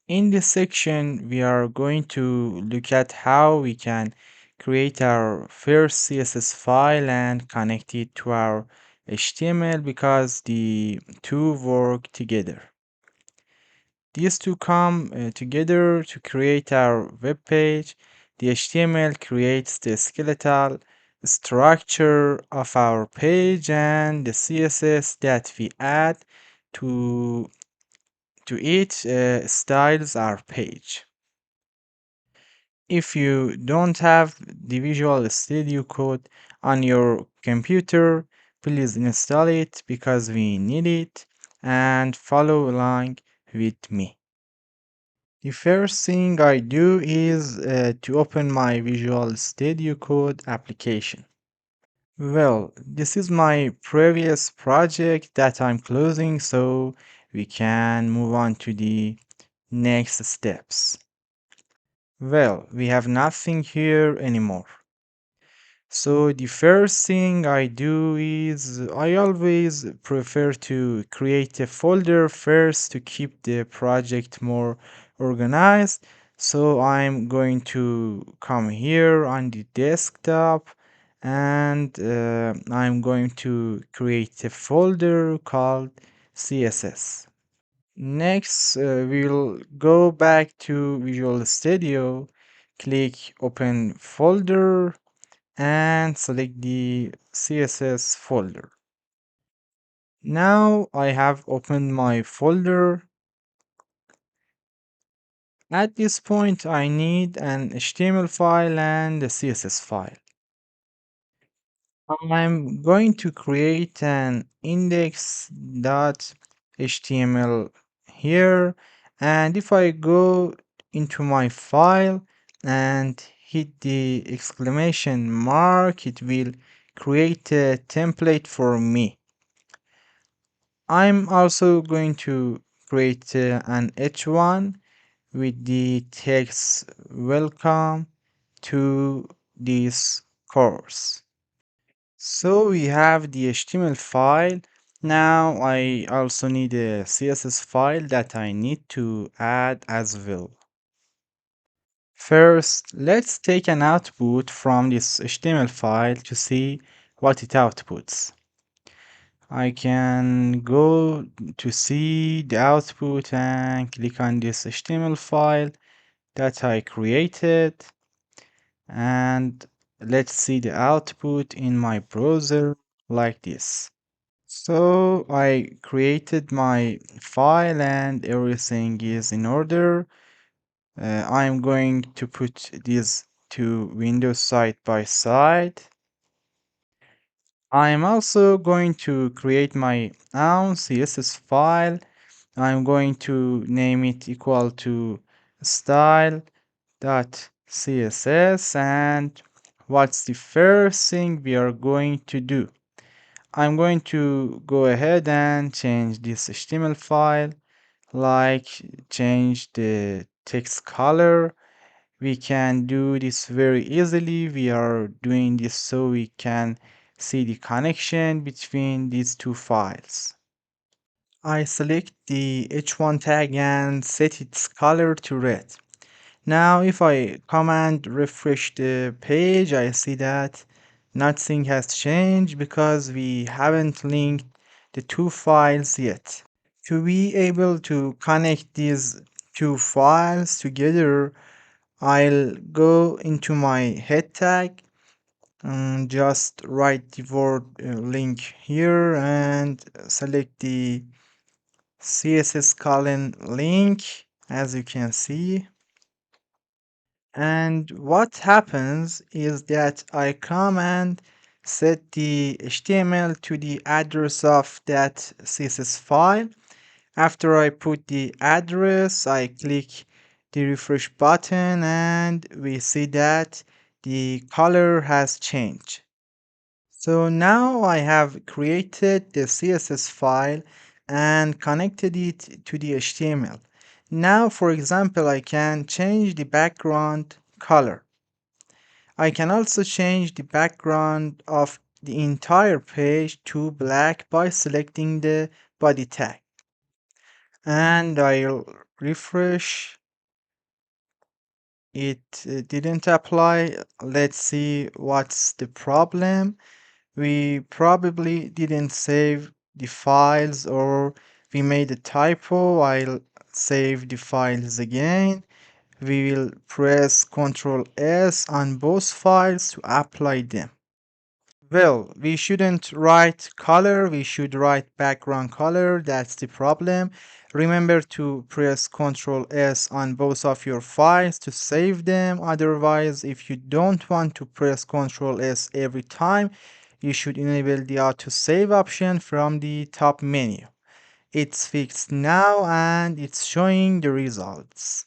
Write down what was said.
In this section, we are going to look at how we can create our first CSS file and connect it to our HTML because the two work together. These two come together to create our web page. The HTML creates the skeletal structure of our page and the CSS that we add to it styles our page. If you don't have the Visual Studio Code on your computer, please install it because we need it and follow along with me. The first thing I do is to open my Visual Studio Code application. Well, this is my previous project that I'm closing, so we can move on to the next steps. Well, we have nothing here anymore. So the first thing I do is I always prefer to create a folder first to keep the project more organized. So I'm going to come here on the desktop and I'm going to create a folder called CSS. Next, we'll go back to Visual Studio, click Open Folder, and select the CSS folder. Now I have opened my folder. At this point, I need an HTML file and a CSS file. I'm going to create an index.html here, and if I go into my file and hit the exclamation mark, it will create a template for me. I'm also going to create an H1 with the text welcome to this course. So we have the HTML file. Now I also need a CSS file that I need to add as well. First, let's take an output from this HTML file to see what it outputs. I can go to see the output and click on this HTML file that I created, and let's see the output in my browser like this. So I created my file and everything is in order. I'm going to put these two windows side by side. I'm also going to create my own CSS file. I'm going to name it equal to style.css, and what's the first thing we are going to do? I'm going to go ahead and change this HTML file, like change the text color. We can do this very easily. We are doing this so we can see the connection between these two files. I select the H1 tag and set its color to red. Now if I command refresh the page, I see that nothing has changed because we haven't linked the two files yet. To be able to connect these two files together, I'll go into my head tag and just write the word link here and select the CSS colon link, as you can see. And what happens is that I come and set the HTML to the address of that CSS file. After I put the address, I click the refresh button and we see that the color has changed. So now I have created the CSS file and connected it to the HTML. Now, for example, I can change the background color. I can also change the background of the entire page to black by selecting the body tag. And I'll refresh. It didn't apply. Let's see what's the problem. We probably didn't save the files or we made a typo. I'll save the files again. We will press Ctrl S on both files to apply them. Well, we shouldn't write color, we should write background color. That's the problem. Remember to press Ctrl S on both of your files to save them. Otherwise, if you don't want to press Ctrl S every time, you should enable the auto save option from the top menu. It's fixed now and it's showing the results.